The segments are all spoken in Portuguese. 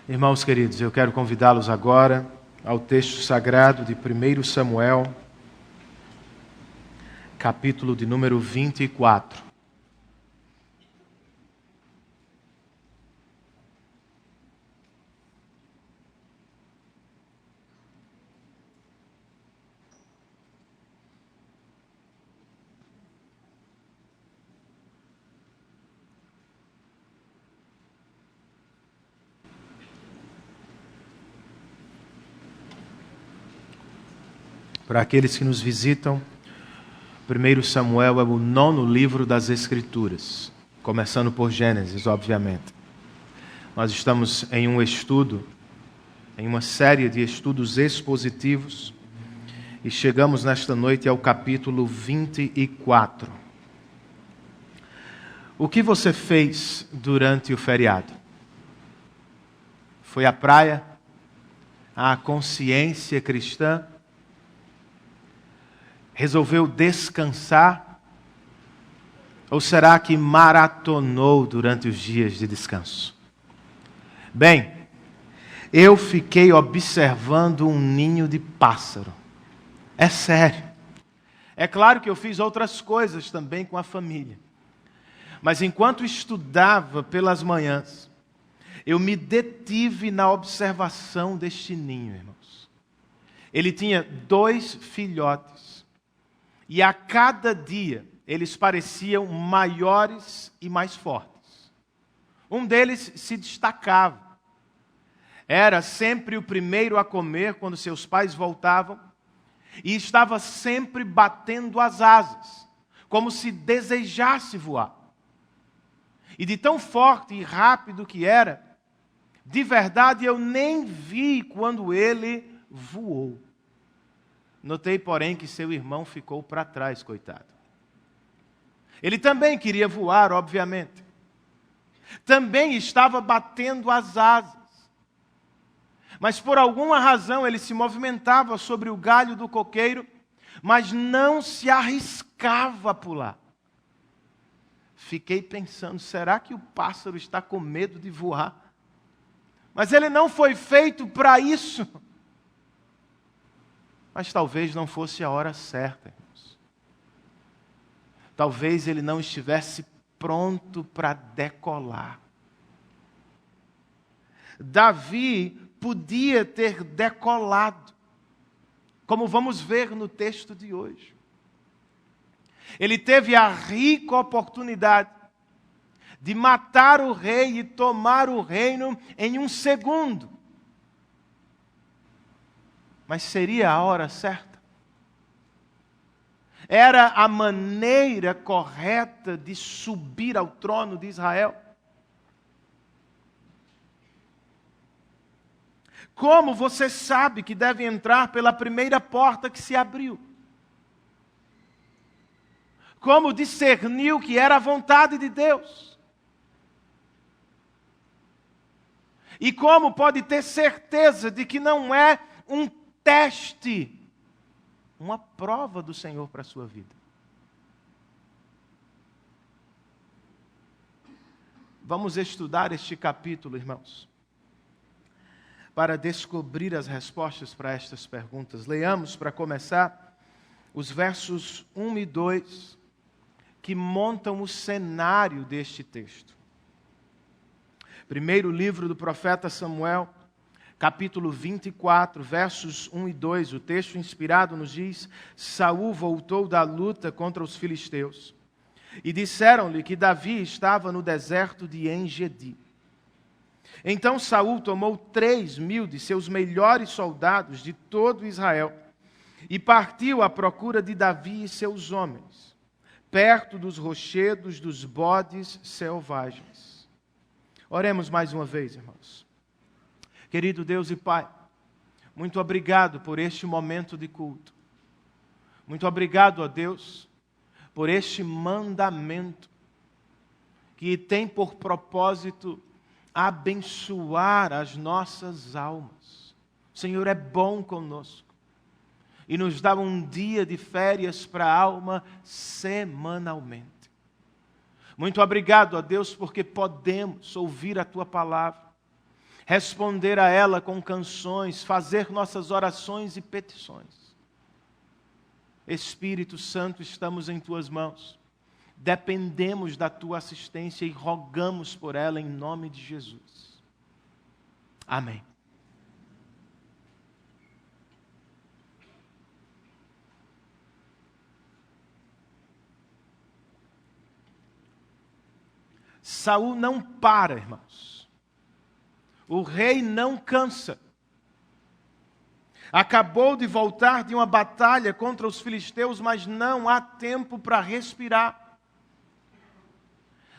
Irmãos queridos, eu quero convidá-los agora ao texto sagrado de 1 Samuel, capítulo de número 24. Para aqueles que nos visitam, 1 Samuel é o 9º livro das Escrituras, começando por Gênesis, obviamente. Nós estamos em um estudo, em uma série de estudos expositivos, e chegamos nesta noite ao capítulo 24. O que você fez durante o feriado? Foi à praia? À consciência cristã? Resolveu descansar? Ou será que maratonou durante os dias de descanso? Bem, eu fiquei observando um ninho de pássaro. É sério. É claro que eu fiz outras coisas também com a família. Mas enquanto estudava pelas manhãs, eu me detive na observação deste ninho, irmãos. Ele tinha 2 filhotes. E a cada dia, eles pareciam maiores e mais fortes. Um deles se destacava. Era sempre o primeiro a comer quando seus pais voltavam. E estava sempre batendo as asas, como se desejasse voar. E de tão forte e rápido que era, de verdade eu nem vi quando ele voou. Notei, porém, que seu irmão ficou para trás, coitado. Ele também queria voar, obviamente. Também estava batendo as asas. Mas por alguma razão ele se movimentava sobre o galho do coqueiro, mas não se arriscava a pular. Fiquei pensando, será que o pássaro está com medo de voar? Mas ele não foi feito para isso. Mas talvez não fosse a hora certa, irmãos. Talvez ele não estivesse pronto para decolar. Davi podia ter decolado, como vamos ver no texto de hoje. Ele teve a rica oportunidade de matar o rei e tomar o reino em um segundo. Mas seria a hora certa? Era a maneira correta de subir ao trono de Israel? Como você sabe que deve entrar pela primeira porta que se abriu? Como discerniu que era a vontade de Deus? E como pode ter certeza de que não é um teste, uma prova do Senhor para a sua vida? Vamos estudar este capítulo, irmãos, para descobrir as respostas para estas perguntas. Leiamos, para começar, os versos 1 e 2, que montam o cenário deste texto. Primeiro livro do profeta Samuel, capítulo 24, versos 1 e 2, o texto inspirado nos diz: Saul voltou da luta contra os filisteus, e disseram-lhe que Davi estava no deserto de En-Gedi. Então Saul tomou 3.000 de seus melhores soldados de todo Israel, e partiu à procura de Davi e seus homens, perto dos rochedos dos bodes selvagens. Oremos mais uma vez, irmãos. Querido Deus e Pai, muito obrigado por este momento de culto. Muito obrigado, ó Deus, por este mandamento que tem por propósito abençoar as nossas almas. O Senhor é bom conosco e nos dá um dia de férias para a alma semanalmente. Muito obrigado, ó Deus, porque podemos ouvir a Tua palavra, responder a ela com canções, fazer nossas orações e petições. Espírito Santo, estamos em Tuas mãos. Dependemos da Tua assistência e rogamos por ela em nome de Jesus. Amém. Saul não para, irmãos. O rei não cansa. Acabou de voltar de uma batalha contra os filisteus, mas não há tempo para respirar.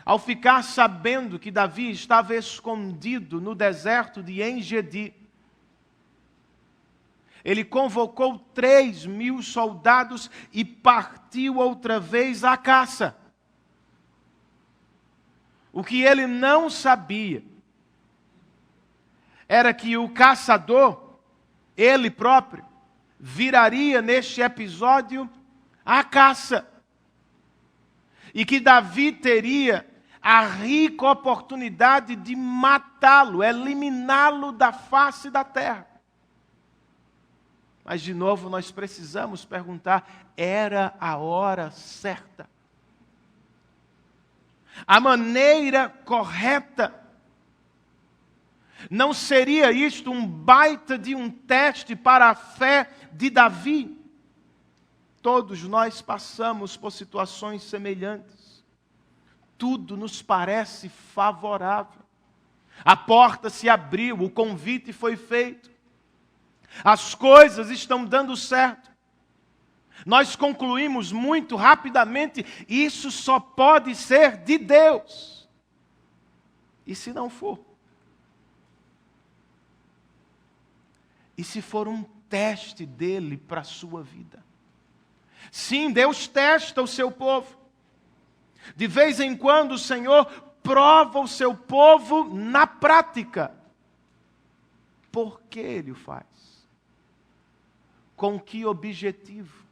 Ao ficar sabendo que Davi estava escondido no deserto de En-Gedi, ele convocou 3.000 soldados e partiu outra vez à caça. O que ele não sabia era que o caçador, ele próprio, viraria neste episódio a caça. E que Davi teria a rica oportunidade de matá-lo, eliminá-lo da face da terra. Mas, de novo, nós precisamos perguntar, era a hora certa? A maneira correta? Não seria isto um baita de um teste para a fé de Davi? Todos nós passamos por situações semelhantes. Tudo nos parece favorável. A porta se abriu, o convite foi feito. As coisas estão dando certo. Nós concluímos muito rapidamente, isso só pode ser de Deus. E se não for? E se for um teste dele para a sua vida? Sim, Deus testa o seu povo. De vez em quando o Senhor prova o seu povo na prática. Por que Ele o faz? Com que objetivo?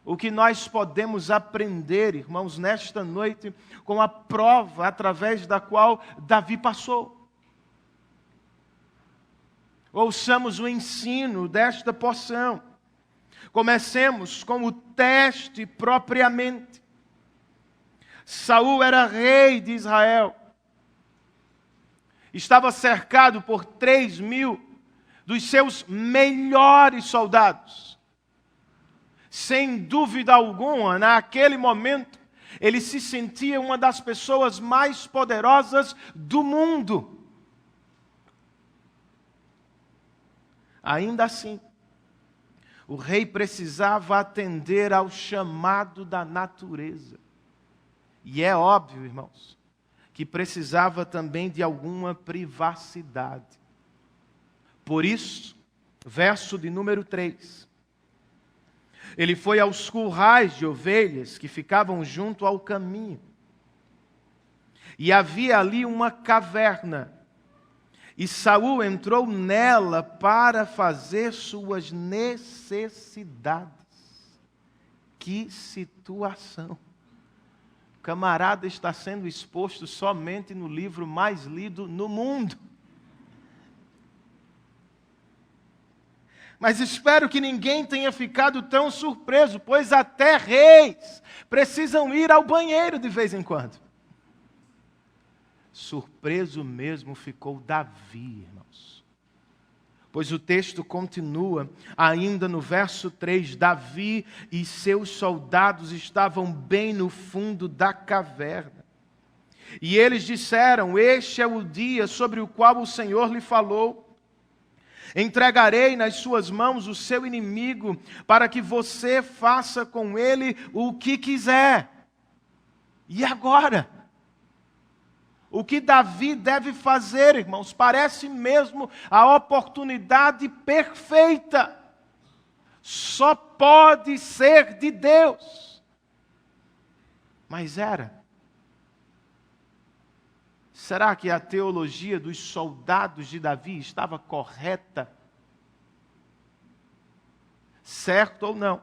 O que nós podemos aprender, irmãos, nesta noite, com a prova através da qual Davi passou? Ouçamos o ensino desta porção. Comecemos com o teste propriamente. Saul era rei de Israel. Estava cercado por 3.000 dos seus melhores soldados. Sem dúvida alguma, naquele momento, ele se sentia uma das pessoas mais poderosas do mundo. Ainda assim, o rei precisava atender ao chamado da natureza. E é óbvio, irmãos, que precisava também de alguma privacidade. Por isso, verso de número 3. Ele foi aos currais de ovelhas que ficavam junto ao caminho. E havia ali uma caverna. E Saul entrou nela para fazer suas necessidades. Que situação! O camarada está sendo exposto somente no livro mais lido no mundo. Mas espero que ninguém tenha ficado tão surpreso, pois até reis precisam ir ao banheiro de vez em quando. Surpreso mesmo ficou Davi, irmãos. Pois o texto continua, ainda no verso 3, Davi e seus soldados estavam bem no fundo da caverna. E eles disseram, este é o dia sobre o qual o Senhor lhe falou. Entregarei nas suas mãos o seu inimigo, para que você faça com ele o que quiser. E agora? O que Davi deve fazer, irmãos? Parece mesmo a oportunidade perfeita. Só pode ser de Deus. Mas era. Será que a teologia dos soldados de Davi estava correta? Certo ou não?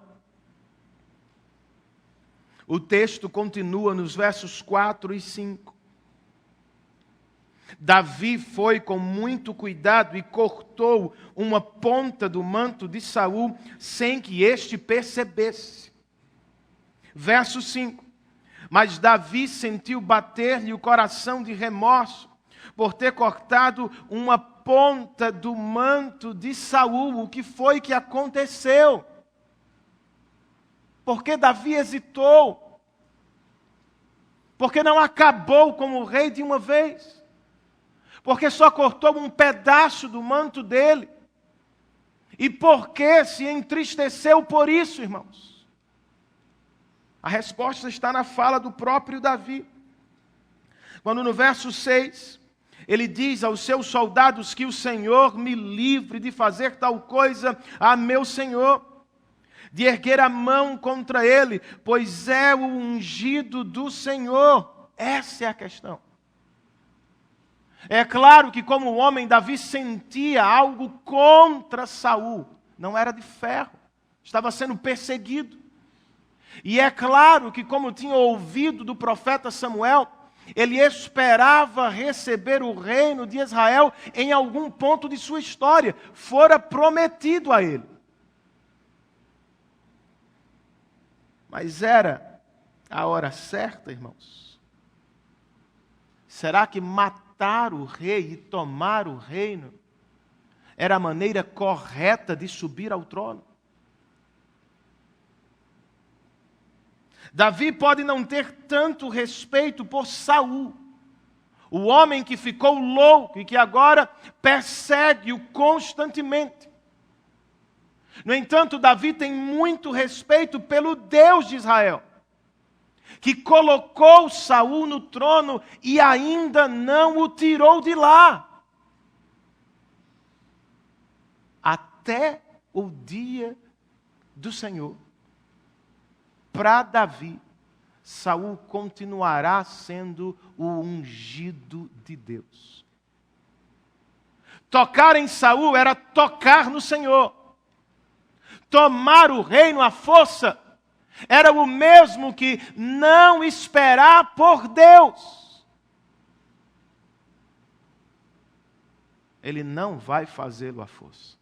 O texto continua nos versos 4 e 5. Davi foi com muito cuidado e cortou uma ponta do manto de Saul sem que este percebesse. Verso 5. Mas Davi sentiu bater-lhe o coração de remorso por ter cortado uma ponta do manto de Saul. O que foi que aconteceu? Porque Davi hesitou? Porque não acabou como rei de uma vez? Porque só cortou um pedaço do manto dele? E por que se entristeceu por isso, irmãos? A resposta está na fala do próprio Davi. Quando no verso 6, ele diz aos seus soldados que o Senhor me livre de fazer tal coisa a meu Senhor, de erguer a mão contra ele, pois é o ungido do Senhor. Essa é a questão. É claro que como homem, Davi sentia algo contra Saul. Não era de ferro, estava sendo perseguido. E é claro que como tinha ouvido do profeta Samuel, ele esperava receber o reino de Israel em algum ponto de sua história. Fora prometido a ele. Mas era a hora certa, irmãos? Será que matar o rei e tomar o reino era a maneira correta de subir ao trono? Davi pode não ter tanto respeito por Saul, o homem que ficou louco e que agora persegue-o constantemente. No entanto, Davi tem muito respeito pelo Deus de Israel, que colocou Saul no trono e ainda não o tirou de lá. Até o dia do Senhor. Para Davi, Saul continuará sendo o ungido de Deus. Tocar em Saul era tocar no Senhor. Tomar o reino à força era o mesmo que não esperar por Deus. Ele não vai fazê-lo à força.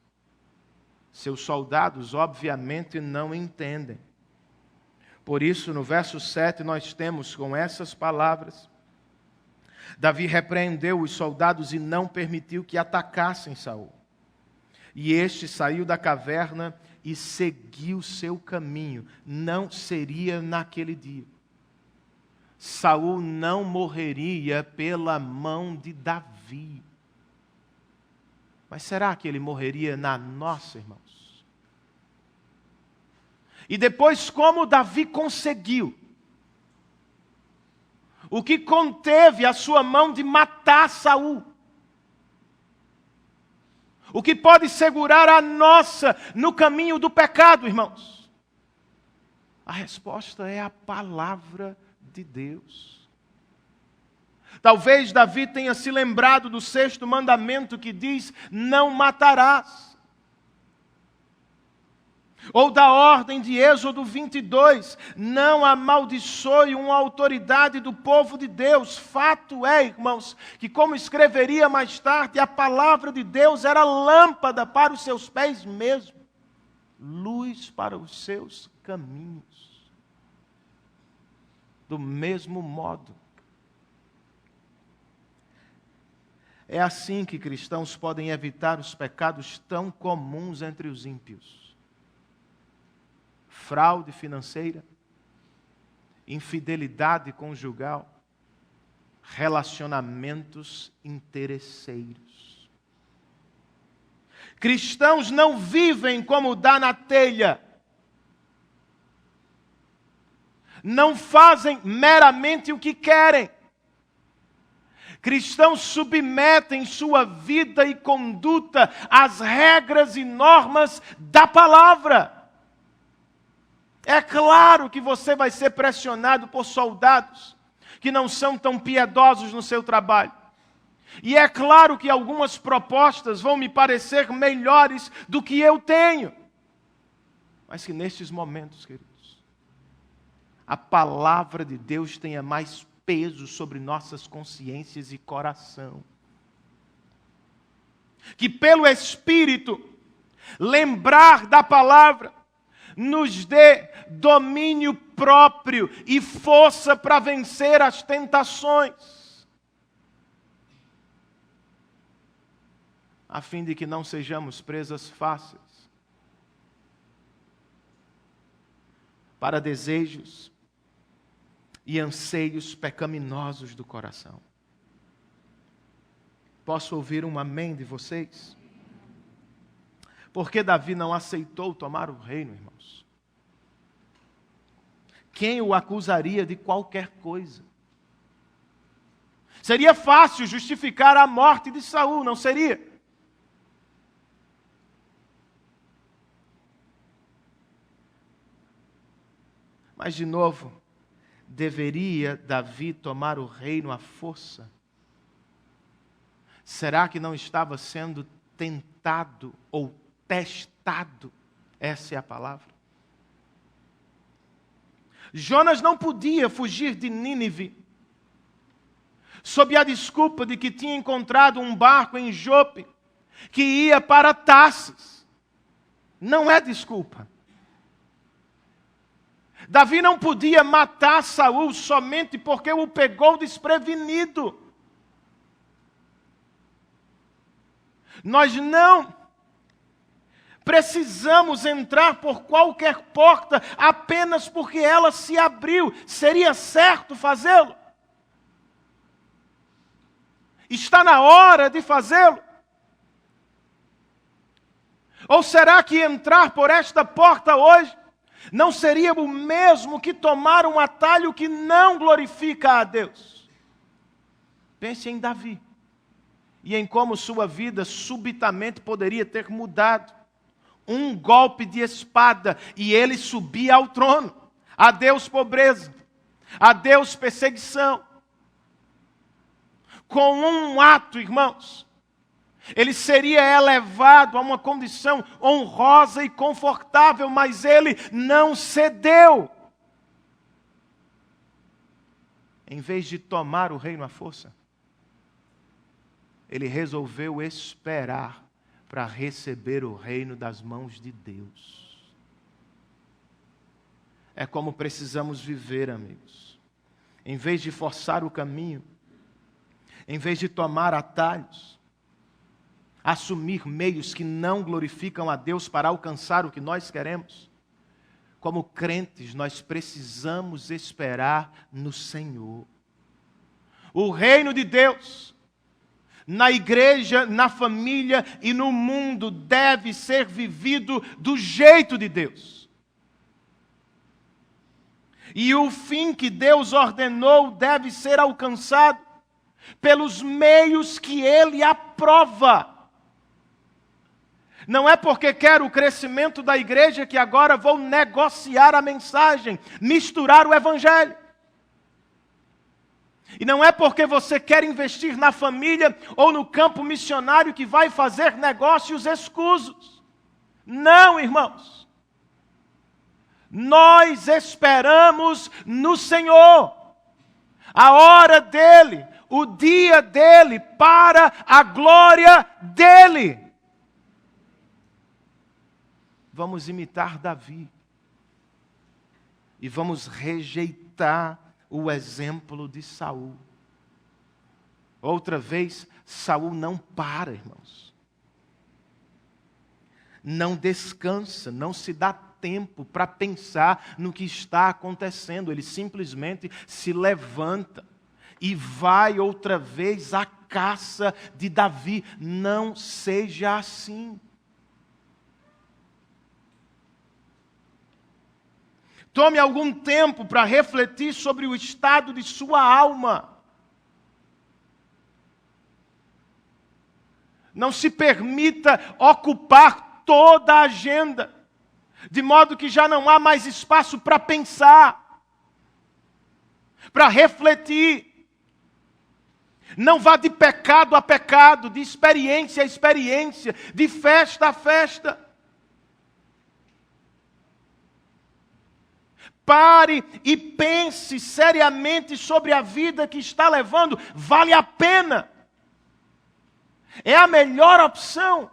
Seus soldados, obviamente, não entendem. Por isso, no verso 7, nós temos com essas palavras: Davi repreendeu os soldados e não permitiu que atacassem Saul. E este saiu da caverna e seguiu seu caminho. Não seria naquele dia. Saul não morreria pela mão de Davi. Mas será que ele morreria na nossa, irmãos? E depois, como Davi conseguiu? O que conteve a sua mão de matar Saul? O que pode segurar a nossa no caminho do pecado, irmãos? A resposta é a palavra de Deus. Talvez Davi tenha se lembrado do 6º mandamento que diz: não matarás. Ou da ordem de Êxodo 22, não amaldiçoe uma autoridade do povo de Deus. Fato é, irmãos, que como escreveria mais tarde, a palavra de Deus era lâmpada para os seus pés mesmo, luz para os seus caminhos. Do mesmo modo, é assim que cristãos podem evitar os pecados tão comuns entre os ímpios. Fraude financeira, infidelidade conjugal, relacionamentos interesseiros. Cristãos não vivem como dá na telha. Não fazem meramente o que querem. Cristãos submetem sua vida e conduta às regras e normas da palavra. É claro que você vai ser pressionado por soldados que não são tão piedosos no seu trabalho. E é claro que algumas propostas vão me parecer melhores do que eu tenho. Mas que nestes momentos, queridos, a palavra de Deus tenha mais peso sobre nossas consciências e coração que pelo Espírito, lembrar da palavra, nos dê domínio próprio e força para vencer as tentações, a fim de que não sejamos presas fáceis para desejos e anseios pecaminosos do coração. Posso ouvir um amém de vocês? Porque Davi não aceitou tomar o reino, irmãos? Quem o acusaria de qualquer coisa? Seria fácil justificar a morte de Saul, não seria? Mas, de novo, deveria Davi tomar o reino à força? Será que não estava sendo tentado ou testado? Essa é a palavra. Jonas não podia fugir de Nínive sob a desculpa de que tinha encontrado um barco em Jope que ia para Tarsis. Não é desculpa. Davi não podia matar Saul somente porque o pegou desprevenido. Nós não precisamos entrar por qualquer porta apenas porque ela se abriu. Seria certo fazê-lo? Está na hora de fazê-lo? Ou será que entrar por esta porta hoje não seria o mesmo que tomar um atalho que não glorifica a Deus? Pense em Davi e em como sua vida subitamente poderia ter mudado. Um golpe de espada e ele subia ao trono. Adeus pobreza, adeus perseguição. Com um ato, irmãos, ele seria elevado a uma condição honrosa e confortável, mas ele não cedeu. Em vez de tomar o reino à força, ele resolveu esperar para receber o reino das mãos de Deus. É como precisamos viver, amigos. Em vez de forçar o caminho, em vez de tomar atalhos, assumir meios que não glorificam a Deus para alcançar o que nós queremos, como crentes, nós precisamos esperar no Senhor. O reino de Deus, na igreja, na família e no mundo, deve ser vivido do jeito de Deus. E o fim que Deus ordenou deve ser alcançado pelos meios que Ele aprova. Não é porque quero o crescimento da igreja que agora vou negociar a mensagem, misturar o evangelho. E não é porque você quer investir na família ou no campo missionário que vai fazer negócios escusos. Não, irmãos. Nós esperamos no Senhor. A hora dEle, o dia dEle, para a glória dEle. Vamos imitar Davi. E vamos rejeitar o exemplo de Saul. Outra vez, Saul não para, irmãos. Não descansa, não se dá tempo para pensar no que está acontecendo. Ele simplesmente se levanta e vai outra vez à caça de Davi. Não seja assim. Tome algum tempo para refletir sobre o estado de sua alma. Não se permita ocupar toda a agenda, de modo que já não há mais espaço para pensar, para refletir. Não vá de pecado a pecado, de experiência a experiência, de festa a festa. Pare e pense seriamente sobre a vida que está levando. Vale a pena? É a melhor opção.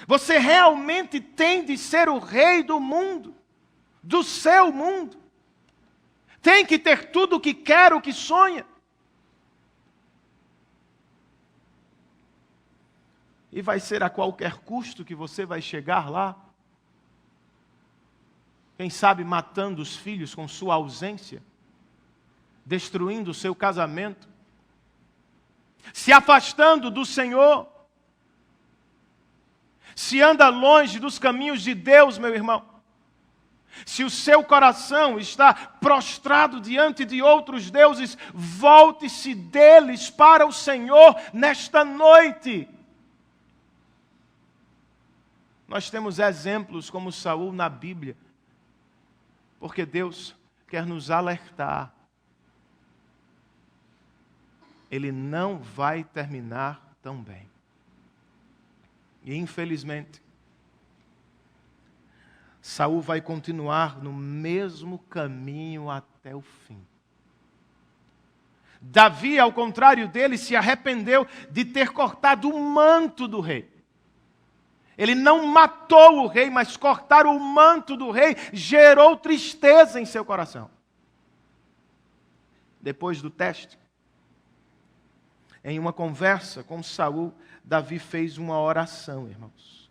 Você realmente tem de ser o rei do mundo, do seu mundo. Tem que ter tudo o que quer, o que sonha. E vai ser a qualquer custo que você vai chegar lá. Quem sabe matando os filhos com sua ausência, destruindo o seu casamento, se afastando do Senhor. Se anda longe dos caminhos de Deus, meu irmão. Se o seu coração está prostrado diante de outros deuses, volte-se deles para o Senhor nesta noite. Nós temos exemplos como Saul na Bíblia, porque Deus quer nos alertar. Ele não vai terminar tão bem. E infelizmente, Saul vai continuar no mesmo caminho até o fim. Davi, ao contrário dele, se arrependeu de ter cortado o manto do rei. Ele não matou o rei, mas cortar o manto do rei gerou tristeza em seu coração. Depois do teste, em uma conversa com Saul, Davi fez uma oração, irmãos.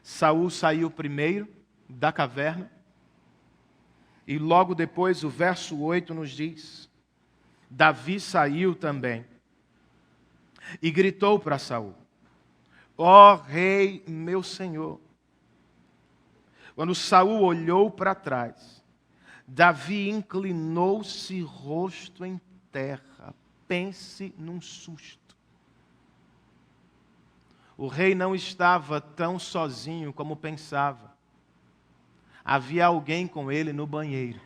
Saul saiu primeiro da caverna, e logo depois, o verso 8 nos diz, Davi saiu também, e gritou para Saul, ó rei, meu senhor. Quando Saul olhou para trás, Davi inclinou-se rosto em terra. Pense num susto. O rei não estava tão sozinho como pensava. Havia alguém com ele no banheiro.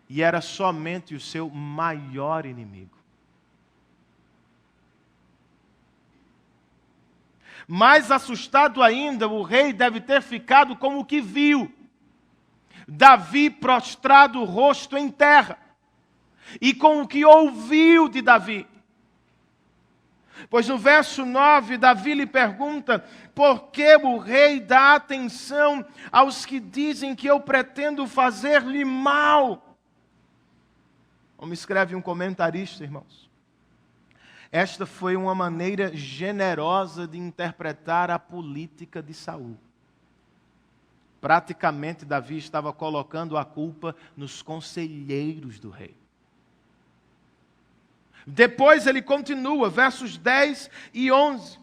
E era somente o seu maior inimigo. Mais assustado ainda, o rei deve ter ficado com o que viu. Davi prostrado, rosto em terra. E com o que ouviu de Davi. Pois no verso 9, Davi lhe pergunta, por que o rei dá atenção aos que dizem que eu pretendo fazer-lhe mal? Como escreve um comentarista, irmãos. Esta foi uma maneira generosa de interpretar a política de Saul. Praticamente, Davi estava colocando a culpa nos conselheiros do rei. Depois ele continua, versos 10 e 11.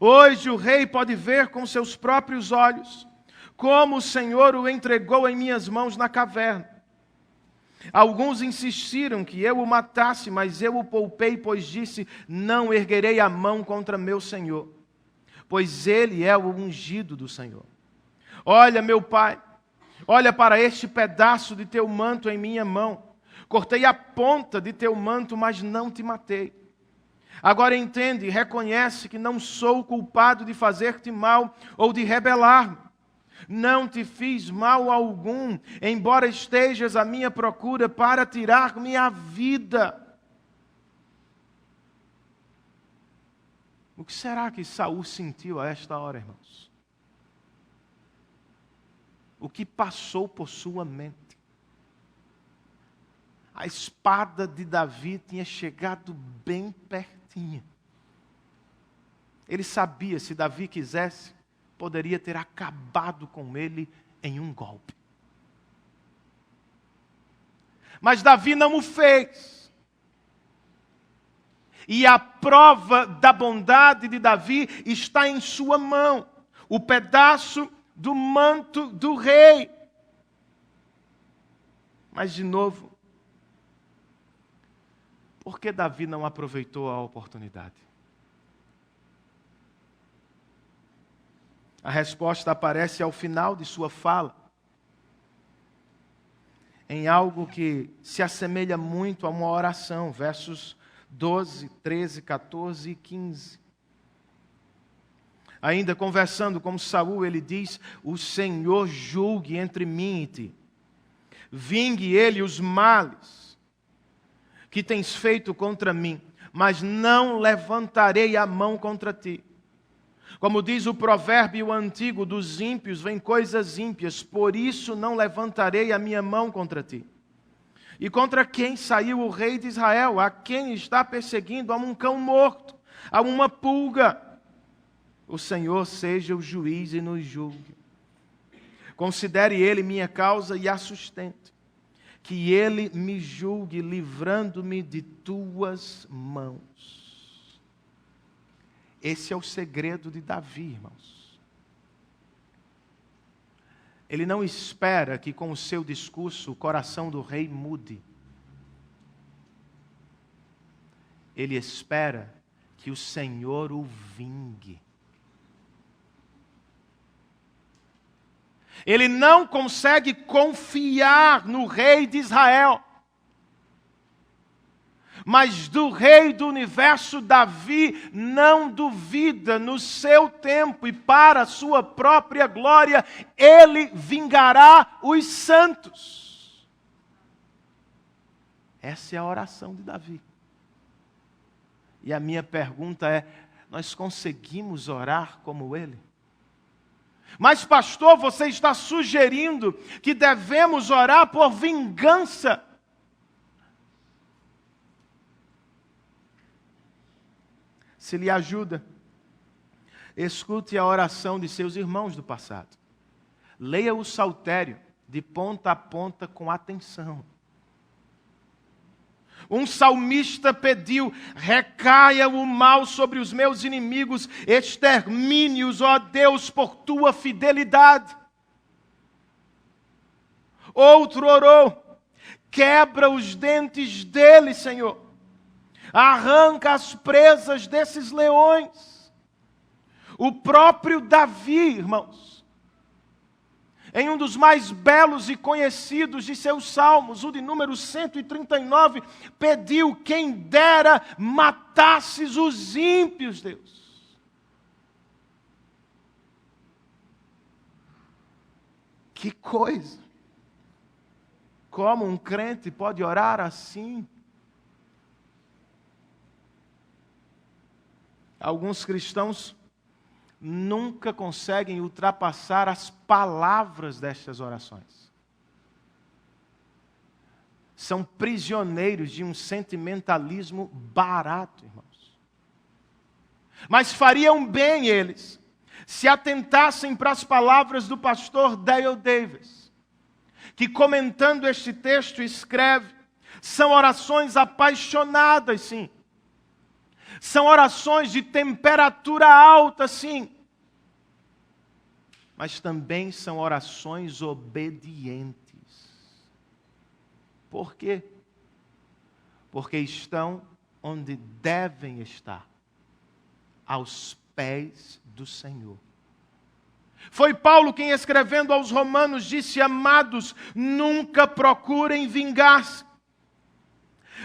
Hoje o rei pode ver com seus próprios olhos como o Senhor o entregou em minhas mãos na caverna. Alguns insistiram que eu o matasse, mas eu o poupei, pois disse, não erguerei a mão contra meu Senhor, pois ele é o ungido do Senhor. Olha, meu pai, olha para este pedaço de teu manto em minha mão. Cortei a ponta de teu manto, mas não te matei. Agora entende e reconhece que não sou culpado de fazer-te mal ou de rebelar-me. Não te fiz mal algum, embora estejas à minha procura para tirar-me a vida. O que será que Saul sentiu a esta hora, irmãos? O que passou por sua mente? A espada de Davi tinha chegado bem pertinho. Ele sabia, se Davi quisesse, poderia ter acabado com ele em um golpe. Mas Davi não o fez. E a prova da bondade de Davi está em sua mão. O pedaço do manto do rei. Mas de novo, por que Davi não aproveitou a oportunidade? A resposta aparece ao final de sua fala, em algo que se assemelha muito a uma oração, versos 12, 13, 14 e 15. Ainda conversando com Saul, ele diz, o Senhor julgue entre mim e ti. vingue ele os males que tens feito contra mim, mas não levantarei a mão contra ti. Como diz o provérbio antigo, dos ímpios vêm coisas ímpias, por isso não levantarei a minha mão contra ti. E contra quem saiu o rei de Israel? A quem está perseguindo? A um cão morto, a uma pulga. O Senhor seja o juiz e nos julgue. Considere ele minha causa e a sustente. Que ele me julgue, livrando-me de tuas mãos. Esse é o segredo de Davi, irmãos. Ele não espera que com o seu discurso o coração do rei mude. Ele espera que o Senhor o vingue. Ele não consegue confiar no rei de Israel. Mas do rei do universo, Davi não duvida. No seu tempo e para a sua própria glória, ele vingará os santos. Essa é a oração de Davi. E a minha pergunta é: nós conseguimos orar como ele? Mas pastor, você está sugerindo que devemos orar por vingança. Se lhe ajuda, escute a oração de seus irmãos do passado. Leia o saltério de ponta a ponta com atenção. Um salmista pediu: recaia o mal sobre os meus inimigos, extermine-os, ó Deus, por tua fidelidade. Outro orou: quebra os dentes dele, Senhor. Arranca as presas desses leões. O próprio Davi, irmãos, em um dos mais belos e conhecidos de seus salmos, o de número 139, pediu: quem dera matasses os ímpios, Deus. Que coisa! Como um crente pode orar assim? Alguns cristãos nunca conseguem ultrapassar as palavras destas orações. São prisioneiros de um sentimentalismo barato, irmãos. Mas fariam bem eles se atentassem para as palavras do pastor Dale Davis, que comentando este texto escreve: são orações apaixonadas, sim. São orações de temperatura alta, sim. Mas também são orações obedientes. Por quê? Porque estão onde devem estar, aos pés do Senhor. Foi Paulo quem, escrevendo aos Romanos, disse: amados, nunca procurem vingar-se,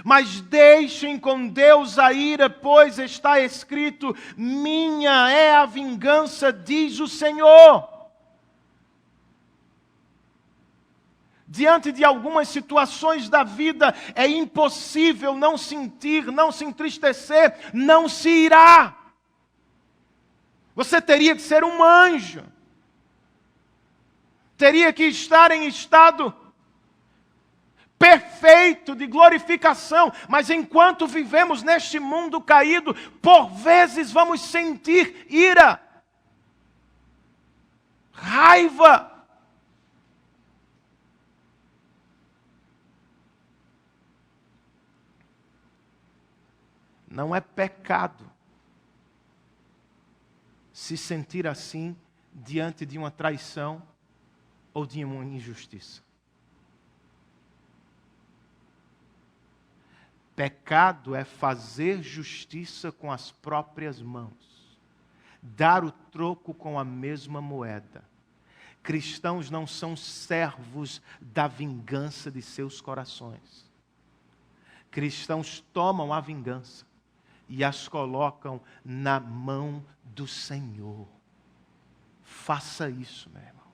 mas deixem com Deus a ira, pois está escrito: minha é a vingança, diz o Senhor. Diante de algumas situações da vida, é impossível não sentir, não se entristecer, não se irar. Você teria que ser um anjo. Teria que estar em estado perfeito de glorificação, mas enquanto vivemos neste mundo caído, por vezes vamos sentir ira, raiva. Não é pecado se sentir assim diante de uma traição ou de uma injustiça. Pecado é fazer justiça com as próprias mãos, dar o troco com a mesma moeda. Cristãos não são servos da vingança de seus corações. Cristãos tomam a vingança e as colocam na mão do Senhor. Faça isso, meu irmão,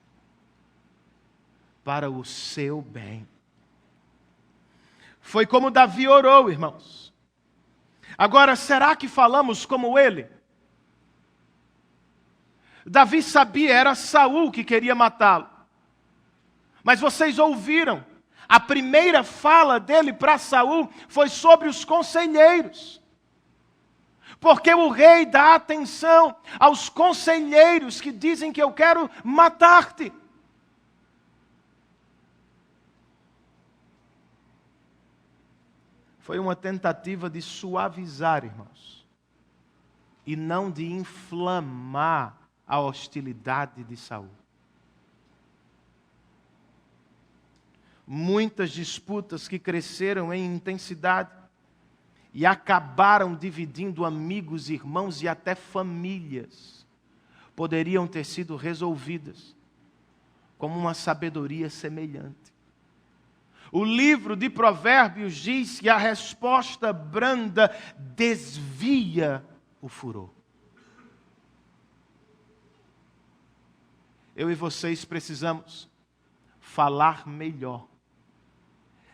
para o seu bem. Foi como Davi orou, irmãos. Agora, será que falamos como ele? Davi sabia, era Saul que queria matá-lo. Mas vocês ouviram, a primeira fala dele para Saul foi sobre os conselheiros. Porque o rei dá atenção aos conselheiros que dizem que eu quero matar-te. Foi uma tentativa de suavizar, irmãos, e não de inflamar a hostilidade de Saul. Muitas disputas que cresceram em intensidade e acabaram dividindo amigos, irmãos e até famílias, poderiam ter sido resolvidas com uma sabedoria semelhante. O livro de Provérbios diz que a resposta branda desvia o furor. Eu e vocês precisamos falar melhor,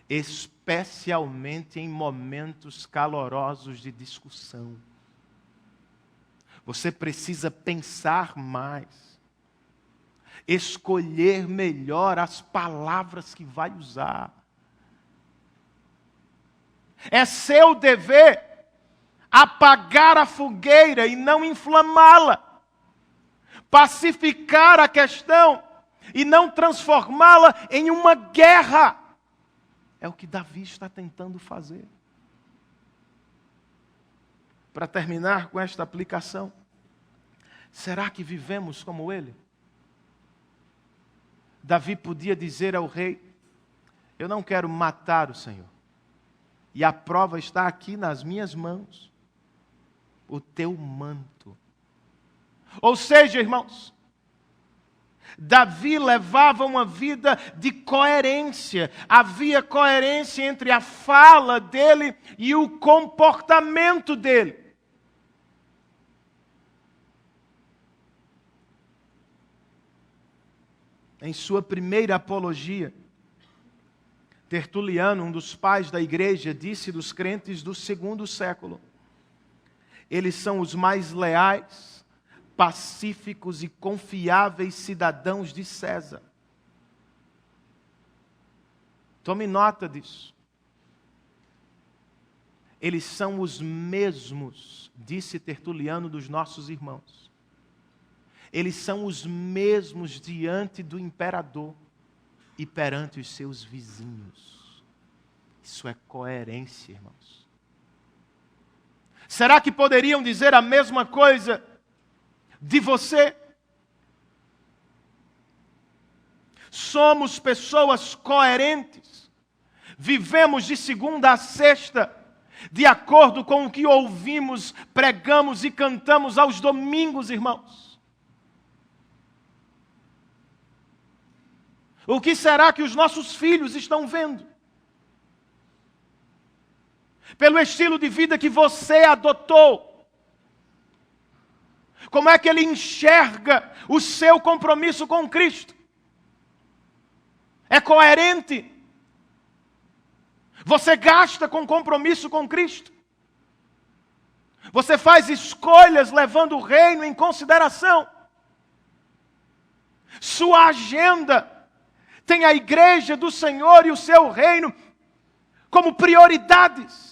especialmente em momentos calorosos de discussão. Você precisa pensar mais, escolher melhor as palavras que vai usar. É seu dever apagar a fogueira e não inflamá-la, pacificar a questão e não transformá-la em uma guerra. É o que Davi está tentando fazer. Para terminar com esta aplicação, será que vivemos como ele? Davi podia dizer ao rei: eu não quero matar o Senhor, e a prova está aqui nas minhas mãos, o teu manto. Ou seja, irmãos, Davi levava uma vida de coerência. Havia coerência entre a fala dele e o comportamento dele. Em sua primeira apologia, Tertuliano, um dos pais da igreja, disse dos crentes do segundo século: eles são os mais leais, pacíficos e confiáveis cidadãos de César. Tome nota disso. Eles são os mesmos, disse Tertuliano, dos nossos irmãos. Eles são os mesmos diante do imperador e perante os seus vizinhos. Isso é coerência, irmãos. Será que poderiam dizer a mesma coisa de você? Somos pessoas coerentes. Vivemos de segunda a sexta, de acordo com o que ouvimos, pregamos e cantamos aos domingos, irmãos. O que será que os nossos filhos estão vendo? Pelo estilo de vida que você adotou, como é que ele enxerga o seu compromisso com Cristo? É coerente? Você gasta com compromisso com Cristo? Você faz escolhas levando o reino em consideração? Sua agenda tem a igreja do Senhor e o seu reino como prioridades?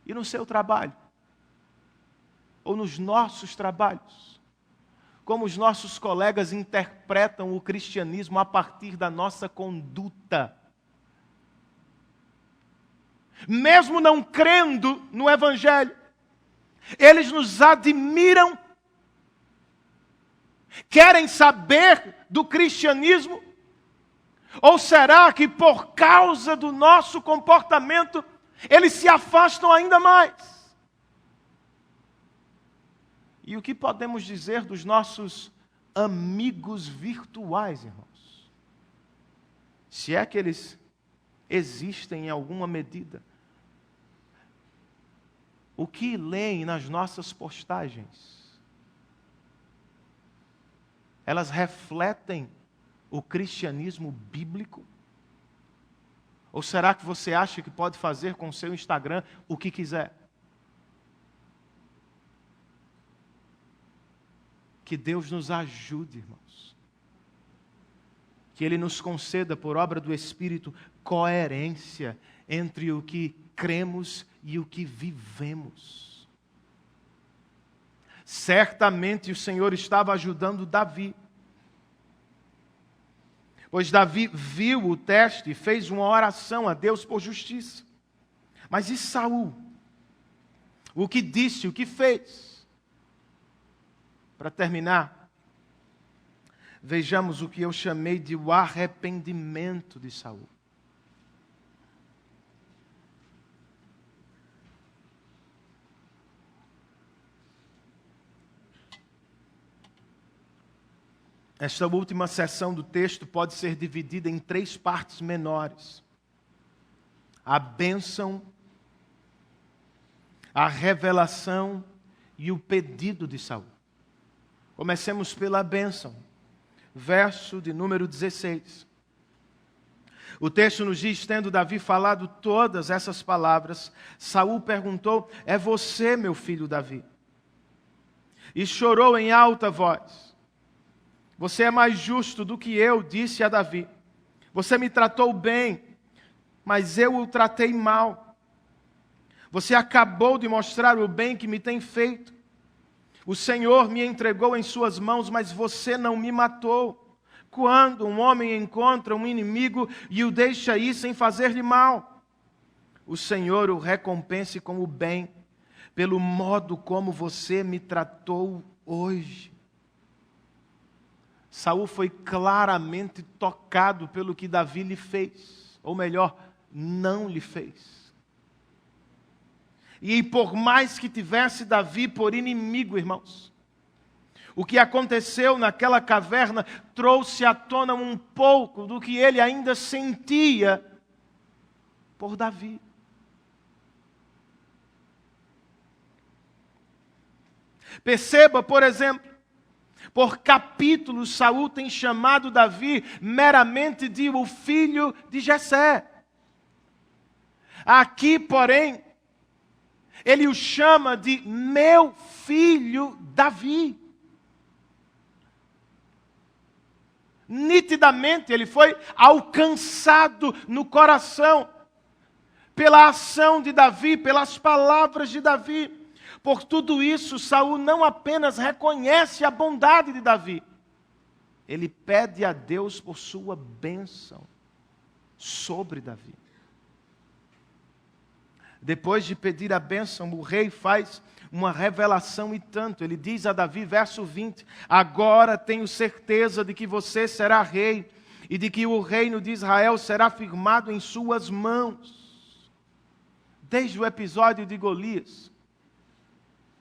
E no seu trabalho? Ou nos nossos trabalhos? Como os nossos colegas interpretam o cristianismo a partir da nossa conduta? Mesmo não crendo no Evangelho, eles nos admiram, querem saber do cristianismo. Ou será que por causa do nosso comportamento, eles se afastam ainda mais? E o que podemos dizer dos nossos amigos virtuais, irmãos? Se é que eles existem em alguma medida. O que leem nas nossas postagens? Elas refletem o cristianismo bíblico? Ou será que você acha que pode fazer com o seu Instagram o que quiser? Que Deus nos ajude, irmãos. Que Ele nos conceda, por obra do Espírito, coerência entre o que cremos e o que vivemos. Certamente o Senhor estava ajudando Davi. Pois Davi viu o teste e fez uma oração a Deus por justiça. Mas e Saul? O que disse, o que fez? Para terminar, vejamos o que eu chamei de o arrependimento de Saul. Esta última seção do texto pode ser dividida em 3 partes menores: a bênção, a revelação e o pedido de Saul. Comecemos pela bênção, verso de número 16. O texto nos diz: tendo Davi falado todas essas palavras, Saul perguntou: é você, meu filho Davi? E chorou em alta voz. Você é mais justo do que eu, disse a Davi. Você me tratou bem, mas eu o tratei mal. Você acabou de mostrar o bem que me tem feito. O Senhor me entregou em suas mãos, mas você não me matou. Quando um homem encontra um inimigo e o deixa ir sem fazer-lhe mal, o Senhor o recompense com o bem, pelo modo como você me tratou hoje. Saul foi claramente tocado pelo que Davi lhe fez, ou melhor, não lhe fez. E por mais que tivesse Davi por inimigo, irmãos, o que aconteceu naquela caverna trouxe à tona um pouco do que ele ainda sentia por Davi. Perceba, por exemplo, por capítulos, Saul tem chamado Davi meramente de o filho de Jessé. Aqui, porém, ele o chama de meu filho Davi. Nitidamente ele foi alcançado no coração pela ação de Davi, pelas palavras de Davi. Por tudo isso, Saul não apenas reconhece a bondade de Davi, ele pede a Deus por sua bênção sobre Davi. Depois de pedir a bênção, o rei faz uma revelação e tanto. Ele diz a Davi, verso 20, agora tenho certeza de que você será rei e de que o reino de Israel será firmado em suas mãos. Desde o episódio de Golias,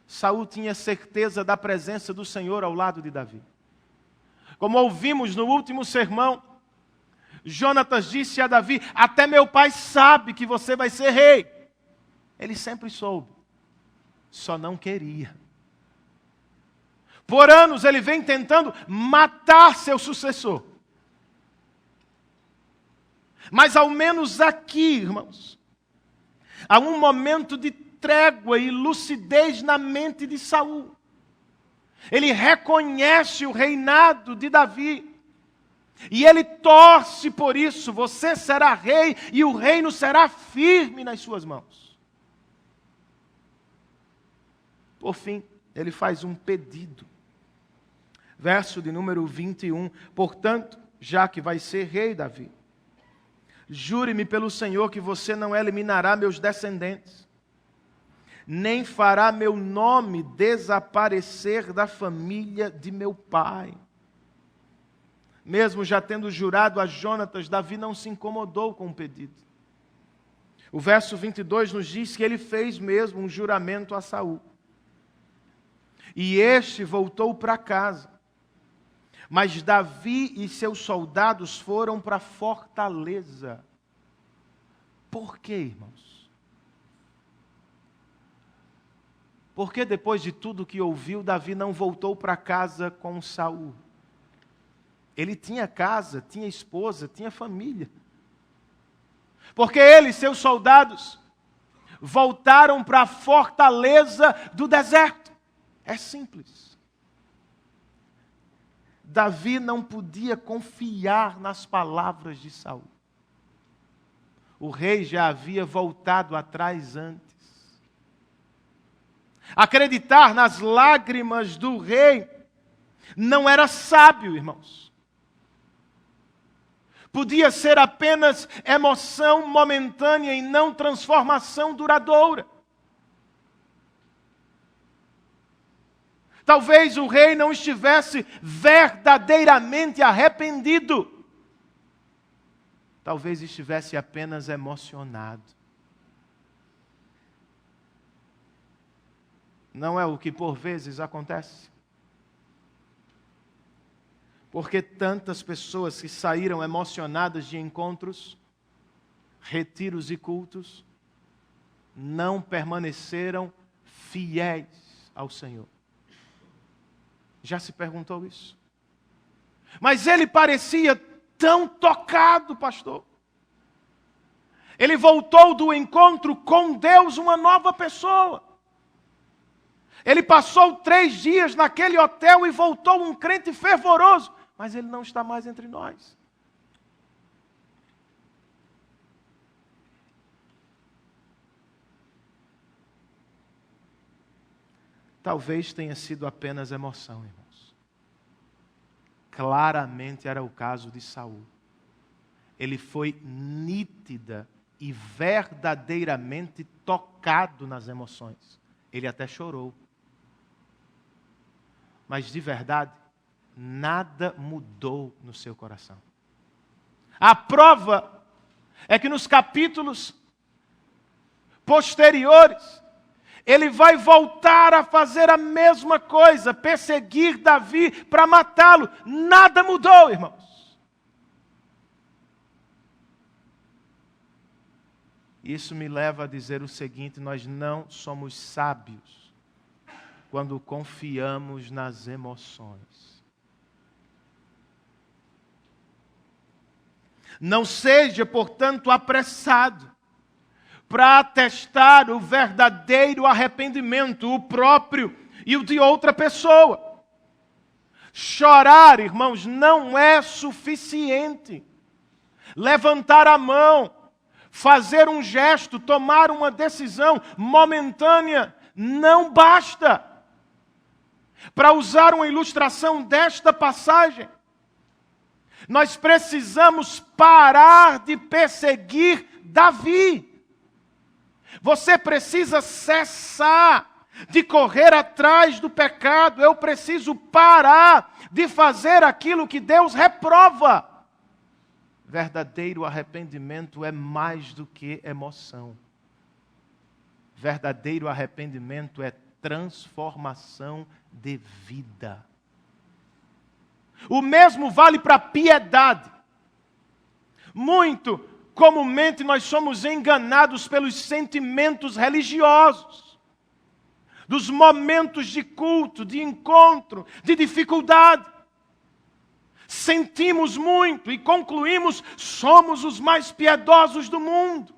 Saul tinha certeza da presença do Senhor ao lado de Davi. Como ouvimos no último sermão, Jonatas disse a Davi, até meu pai sabe que você vai ser rei. Ele sempre soube, só não queria. Por anos ele vem tentando matar seu sucessor. Mas ao menos aqui, irmãos, há um momento de trégua e lucidez na mente de Saul. Ele reconhece o reinado de Davi. E ele torce por isso. Você será rei e o reino será firme nas suas mãos. Por fim, ele faz um pedido. Verso de número 21. Portanto, já que vai ser rei Davi, jure-me pelo Senhor que você não eliminará meus descendentes, nem fará meu nome desaparecer da família de meu pai. Mesmo já tendo jurado a Jonatas, Davi não se incomodou com o pedido. O verso 22 nos diz que ele fez mesmo um juramento a Saul. E este voltou para casa. Mas Davi e seus soldados foram para a fortaleza. Por quê, irmãos? Porque depois de tudo que ouviu, Davi não voltou para casa com Saul. Ele tinha casa, tinha esposa, tinha família. Porque ele e seus soldados voltaram para a fortaleza do deserto. É simples. Davi não podia confiar nas palavras de Saul. O rei já havia voltado atrás antes. Acreditar nas lágrimas do rei não era sábio, irmãos. Podia ser apenas emoção momentânea e não transformação duradoura. Talvez o rei não estivesse verdadeiramente arrependido. Talvez estivesse apenas emocionado. Não é o que por vezes acontece? Porque tantas pessoas que saíram emocionadas de encontros, retiros e cultos, não permaneceram fiéis ao Senhor. Já se perguntou isso? Mas ele parecia tão tocado, pastor. Ele voltou do encontro com Deus uma nova pessoa. Ele passou 3 dias naquele hotel e voltou um crente fervoroso. Mas ele não está mais entre nós. Talvez tenha sido apenas emoção, irmãos. Claramente era o caso de Saul. Ele foi nítida e verdadeiramente tocado nas emoções. Ele até chorou. Mas de verdade, nada mudou no seu coração. A prova é que nos capítulos posteriores, ele vai voltar a fazer a mesma coisa, perseguir Davi para matá-lo. Nada mudou, irmãos. Isso me leva a dizer o seguinte: nós não somos sábios quando confiamos nas emoções. Não seja, portanto, apressado para atestar o verdadeiro arrependimento, o próprio e o de outra pessoa. Chorar, irmãos, não é suficiente. Levantar a mão, fazer um gesto, tomar uma decisão momentânea, não basta. Para usar uma ilustração desta passagem, nós precisamos parar de perseguir Davi. Você precisa cessar de correr atrás do pecado. Eu preciso parar de fazer aquilo que Deus reprova. Verdadeiro arrependimento é mais do que emoção. Verdadeiro arrependimento é transformação de vida. O mesmo vale para a piedade. Muito comumente nós somos enganados pelos sentimentos religiosos, dos momentos de culto, de encontro, de dificuldade. Sentimos muito e concluímos: somos os mais piedosos do mundo.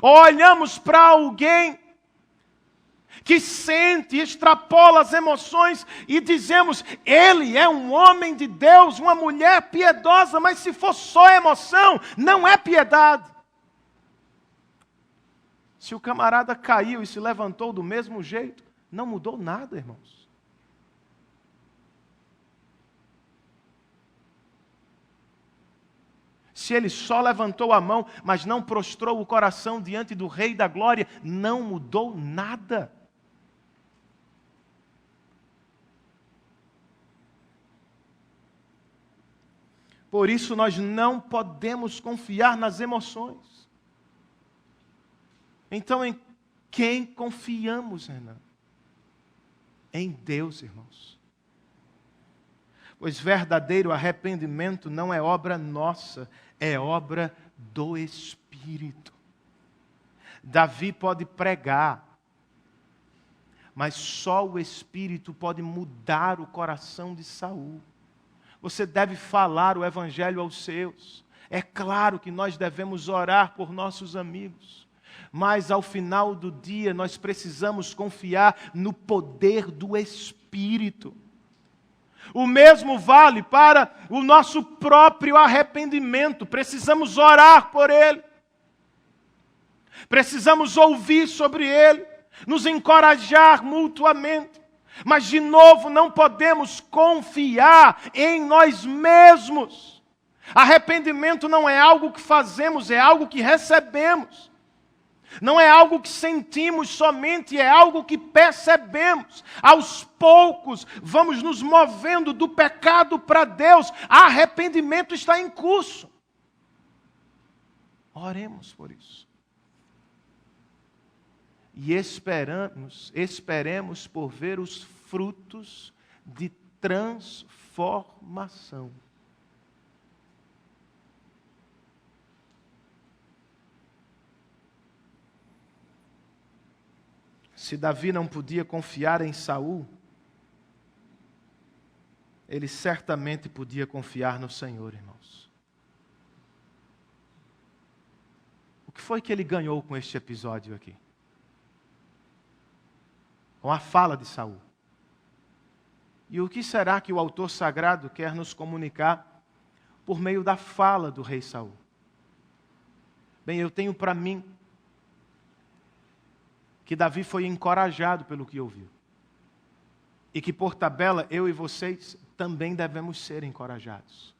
Ou olhamos para alguém que sente, extrapola as emoções e dizemos: ele é um homem de Deus, uma mulher piedosa. Mas se for só emoção, não é piedade. Se o camarada caiu e se levantou do mesmo jeito, não mudou nada, irmãos. Se ele só levantou a mão, mas não prostrou o coração diante do Rei da Glória, não mudou nada. Por isso nós não podemos confiar nas emoções. Então, em quem confiamos, Renan? Em Deus, irmãos. Pois verdadeiro arrependimento não é obra nossa, é obra do Espírito. Davi pode pregar, mas só o Espírito pode mudar o coração de Saul. Você deve falar o Evangelho aos seus. É claro que nós devemos orar por nossos amigos, mas ao final do dia nós precisamos confiar no poder do Espírito. O mesmo vale para o nosso próprio arrependimento. Precisamos orar por ele. Precisamos ouvir sobre ele, nos encorajar mutuamente. Mas, de novo, não podemos confiar em nós mesmos. Arrependimento não é algo que fazemos, é algo que recebemos. Não é algo que sentimos somente, é algo que percebemos. Aos poucos, vamos nos movendo do pecado para Deus. Arrependimento está em curso. Oremos por isso. E esperemos por ver os frutos de transformação. Se Davi não podia confiar em Saul, ele certamente podia confiar no Senhor, irmãos. O que foi que ele ganhou com este episódio aqui? Com a fala de Saul. E o que será que o autor sagrado quer nos comunicar por meio da fala do rei Saul? Bem, eu tenho para mim que Davi foi encorajado pelo que ouviu. E que, por tabela, eu e vocês também devemos ser encorajados.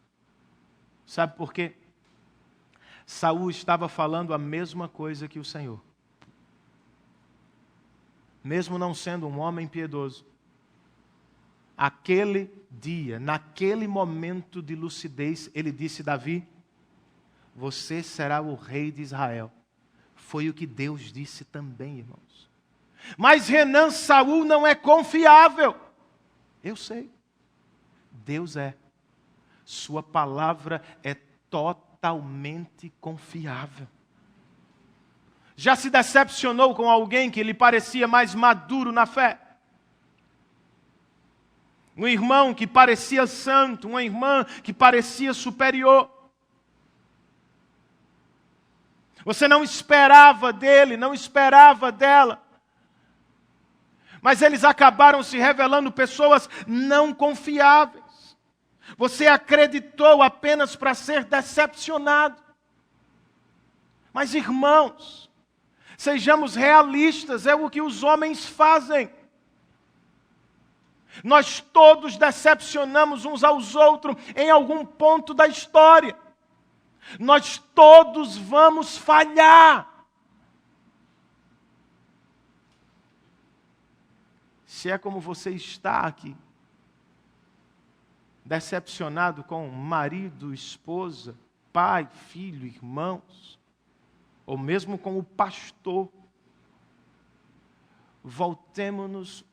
Sabe por quê? Saul estava falando a mesma coisa que o Senhor. Mesmo não sendo um homem piedoso, aquele dia, naquele momento de lucidez, ele disse: Davi, você será o rei de Israel. Foi o que Deus disse também, irmãos. Mas Renan, Saul não é confiável. Eu sei. Deus é. Sua palavra é totalmente confiável. Já se decepcionou com alguém que lhe parecia mais maduro na fé? Um irmão que parecia santo, uma irmã que parecia superior. Você não esperava dele, não esperava dela. Mas eles acabaram se revelando pessoas não confiáveis. Você acreditou apenas para ser decepcionado. Mas, irmãos, sejamos realistas, é o que os homens fazem. Nós todos decepcionamos uns aos outros em algum ponto da história. Nós todos vamos falhar. Se é como você está aqui, decepcionado com marido, esposa, pai, filho, irmãos, ou mesmo com o pastor, voltemo-nos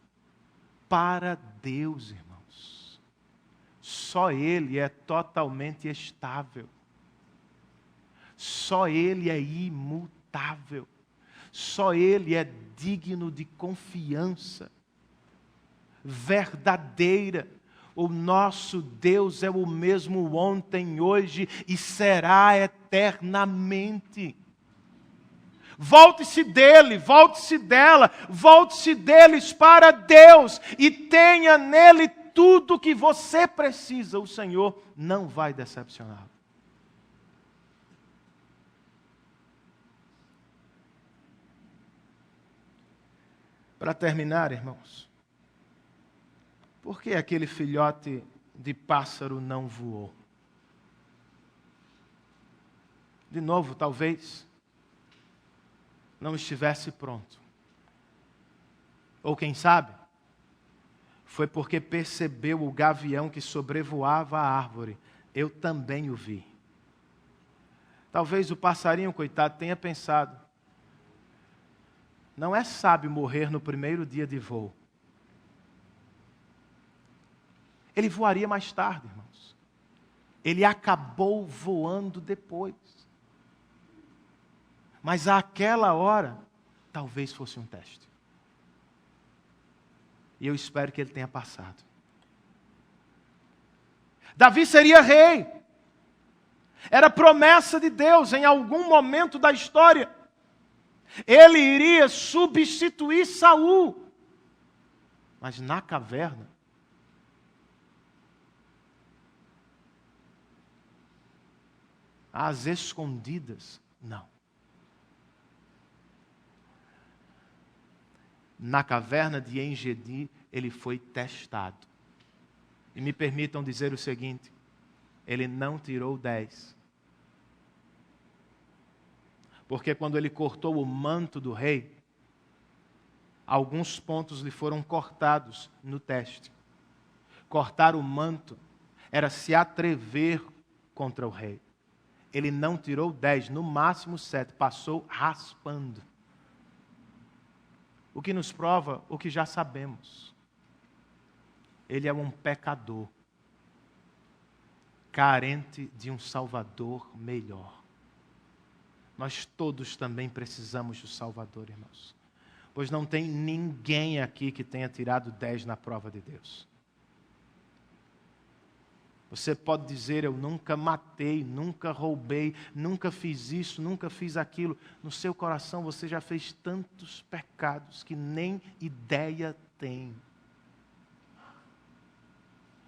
para Deus, irmãos. Só Ele é totalmente estável. Só Ele é imutável. Só Ele é digno de confiança verdadeira. O nosso Deus é o mesmo ontem, hoje e será eternamente. Volte-se dele, volte-se dela, volte-se deles para Deus e tenha nele tudo o que você precisa. O Senhor não vai decepcioná-lo. Para terminar, irmãos, por que aquele filhote de pássaro não voou? De novo, talvez não estivesse pronto. Ou quem sabe, foi porque percebeu o gavião que sobrevoava a árvore. Eu também o vi. Talvez o passarinho, coitado, tenha pensado: não é sábio morrer no primeiro dia de voo. Ele voaria mais tarde, irmãos. Ele acabou voando depois. Mas àquela hora, talvez fosse um teste. E eu espero que ele tenha passado. Davi seria rei. Era promessa de Deus em algum momento da história. Ele iria substituir Saul. Mas na caverna, às escondidas, não. Na caverna de En-Gedi, ele foi testado. E me permitam dizer o seguinte: ele não tirou 10. Porque quando ele cortou o manto do rei, alguns pontos lhe foram cortados no teste. Cortar o manto era se atrever contra o rei. Ele não tirou 10, no máximo 7, passou raspando. O que nos prova o que já sabemos. Ele é um pecador, carente de um Salvador melhor. Nós todos também precisamos do Salvador, irmãos. Pois não tem ninguém aqui que tenha tirado 10 na prova de Deus. Você pode dizer: eu nunca matei, nunca roubei, nunca fiz isso, nunca fiz aquilo. No seu coração você já fez tantos pecados que nem ideia tem.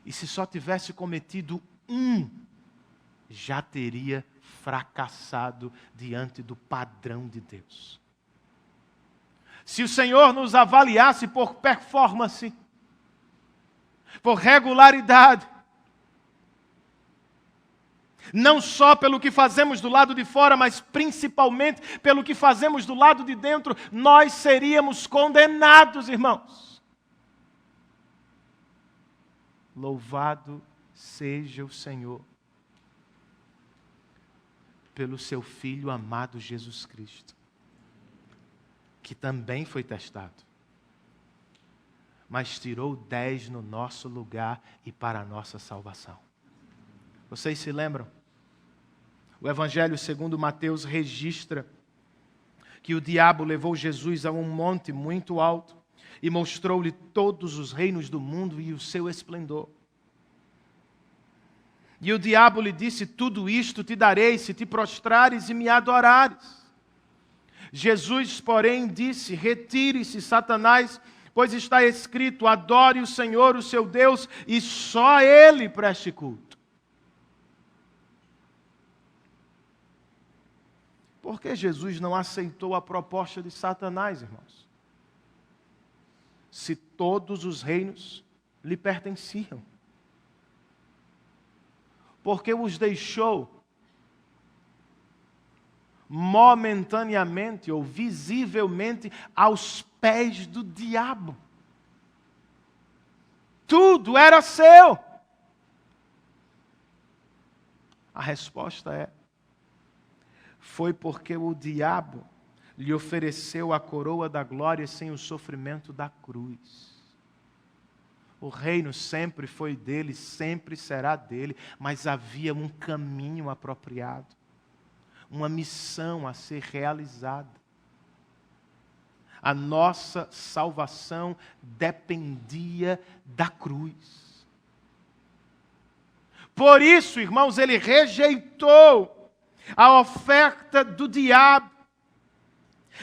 E se só tivesse cometido um, já teria fracassado diante do padrão de Deus. Se o Senhor nos avaliasse por performance, por regularidade, não só pelo que fazemos do lado de fora, mas principalmente pelo que fazemos do lado de dentro, nós seríamos condenados, irmãos. Louvado seja o Senhor pelo seu Filho amado Jesus Cristo, que também foi testado, mas tirou 10 no nosso lugar e para a nossa salvação. Vocês se lembram? O Evangelho segundo Mateus registra que o diabo levou Jesus a um monte muito alto e mostrou-lhe todos os reinos do mundo e o seu esplendor. E o diabo lhe disse: tudo isto te darei se te prostrares e me adorares. Jesus, porém, disse: retire-se, Satanás, pois está escrito: adore o Senhor, o seu Deus, e só a Ele preste culto. Por que Jesus não aceitou a proposta de Satanás, irmãos? Se todos os reinos lhe pertenciam. Porque os deixou momentaneamente ou visivelmente aos pés do diabo. Tudo era seu. A resposta é: foi porque o diabo lhe ofereceu a coroa da glória sem o sofrimento da cruz. O reino sempre foi dele, sempre será dele, mas havia um caminho apropriado, uma missão a ser realizada. A nossa salvação dependia da cruz. Por isso, irmãos, ele rejeitou a oferta do diabo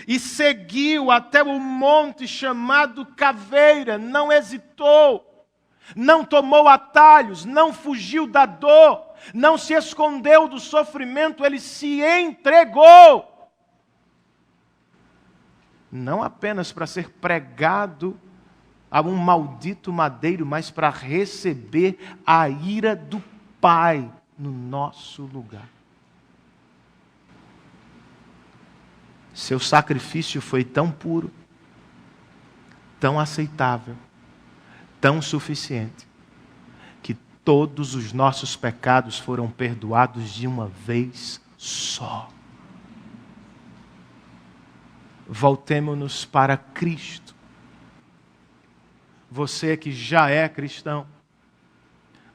e seguiu até o monte chamado Caveira, não hesitou, não tomou atalhos, não fugiu da dor, não se escondeu do sofrimento, ele se entregou. Não apenas para ser pregado a um maldito madeiro, mas para receber a ira do Pai no nosso lugar. Seu sacrifício foi tão puro, tão aceitável, tão suficiente, que todos os nossos pecados foram perdoados de uma vez só. Voltemo-nos para Cristo. Você que já é cristão,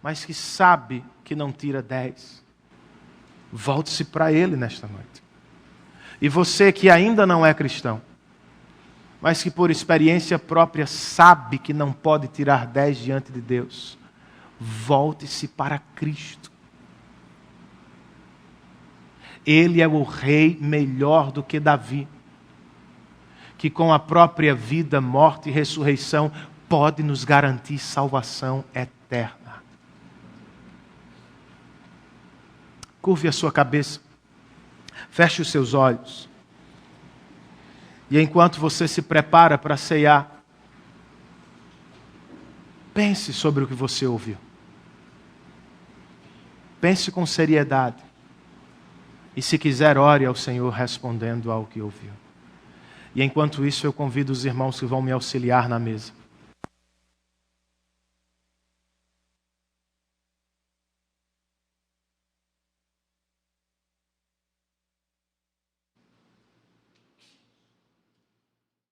mas que sabe que não tira 10, volte-se para Ele nesta noite. E você que ainda não é cristão, mas que por experiência própria sabe que não pode tirar 10 diante de Deus, volte-se para Cristo. Ele é o rei melhor do que Davi, que com a própria vida, morte e ressurreição pode nos garantir salvação eterna. Curve a sua cabeça, feche os seus olhos. E enquanto você se prepara para ceiar, pense sobre o que você ouviu. Pense com seriedade. E se quiser, ore ao Senhor respondendo ao que ouviu. E enquanto isso, eu convido os irmãos que vão me auxiliar na mesa